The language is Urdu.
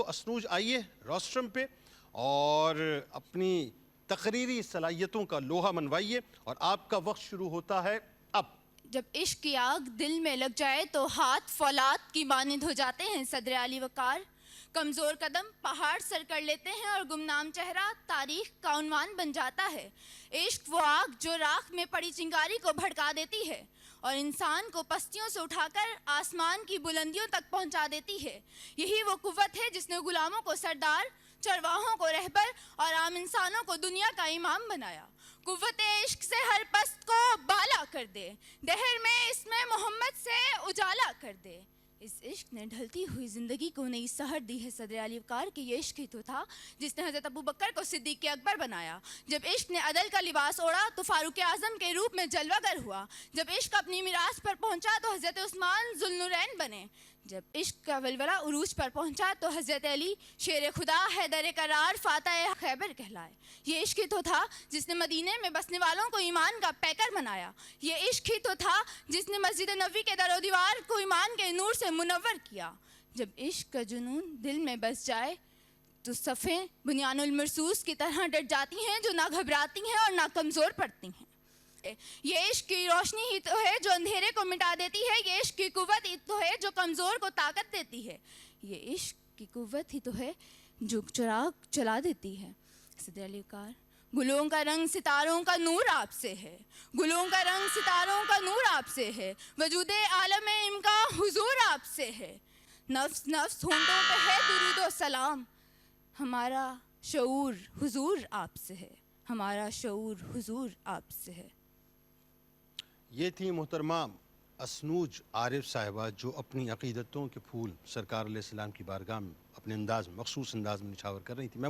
اسنوج آئیے روسٹرم پہ اور اپنی تقریری صلاحیتوں کا لوہا منوائیے اور آپ کا وقت شروع ہوتا ہے اب۔ جب عشق کی آگ دل میں لگ جائے تو ہاتھ فولاد کی مانند ہو جاتے ہیں صدر علی وقار، کمزور قدم پہاڑ سر کر لیتے ہیں اور گمنام چہرہ تاریخ کا عنوان بن جاتا ہے۔ عشق وہ آگ جو راکھ میں پڑی چنگاری کو بھڑکا دیتی ہے اور انسان کو پستیوں سے اٹھا کر آسمان کی بلندیوں تک پہنچا دیتی ہے۔ یہی وہ قوت ہے جس نے غلاموں کو سردار، چرواہوں کو رہبر اور عام انسانوں کو دنیا کا امام بنایا۔ قوت عشق سے ہر پست کو بالا کر دے، دہر میں اس میں محمد سے اجالا کر دے۔ اس عشق نے ڈھلتی ہوئی زندگی کو نئی سحر دی ہے صدر علی وقار کہ یہ عشق ہی تو تھا جس نے حضرت ابوبکر کو صدیق اکبر بنایا۔ جب عشق نے عدل کا لباس اوڑھا تو فاروق اعظم کے روپ میں جلوہ گر ہوا۔ جب عشق اپنی میراث پر پہنچا تو حضرت عثمان ذوالنورین بنے۔ جب عشق کا ولولہ عروج پر پہنچا تو حضرت علی شیر خدا حیدر کرار فاتح خیبر کہلائے۔ یہ عشق ہی تو تھا جس نے مدینے میں بسنے والوں کو ایمان کا پیکر بنایا۔ یہ عشق ہی تو تھا جس نے مسجد نبوی کے در و دیوار کو ایمان کے نور سے منور کیا۔ جب عشق کا جنون دل میں بس جائے تو صفیں بنیان المرصوص کی طرح ڈٹ جاتی ہیں جو نہ گھبراتی ہیں اور نہ کمزور پڑتی ہیں۔ یہ عشق کی روشنی ہی تو ہے جو اندھیرے کو مٹا دیتی ہے۔ یہ عشق کی قوت ہی تو ہے جو کمزور کو طاقت دیتی ہے۔ یہ عشق کی قوت ہی تو ہے جو چراغ چلا دیتی ہے۔ صدر علی وقار، گلوں کا رنگ ستاروں کا نور آپ سے ہے، گلوں کا رنگ ستاروں کا نور آپ سے ہے، وجود عالم امکا حضور آپ سے ہے۔ نفس نفس ہونٹوں پہ ہے درود و سلام، ہمارا شعور حضور آپ سے ہے، ہمارا شعور حضور آپ سے ہے۔ یہ تھی محترمہ اسنوج عارف صاحبہ جو اپنی عقیدتوں کے پھول سرکار علیہ السلام کی بارگاہ میں اپنے انداز میں مخصوص انداز میں نچھاور کر رہی تھی۔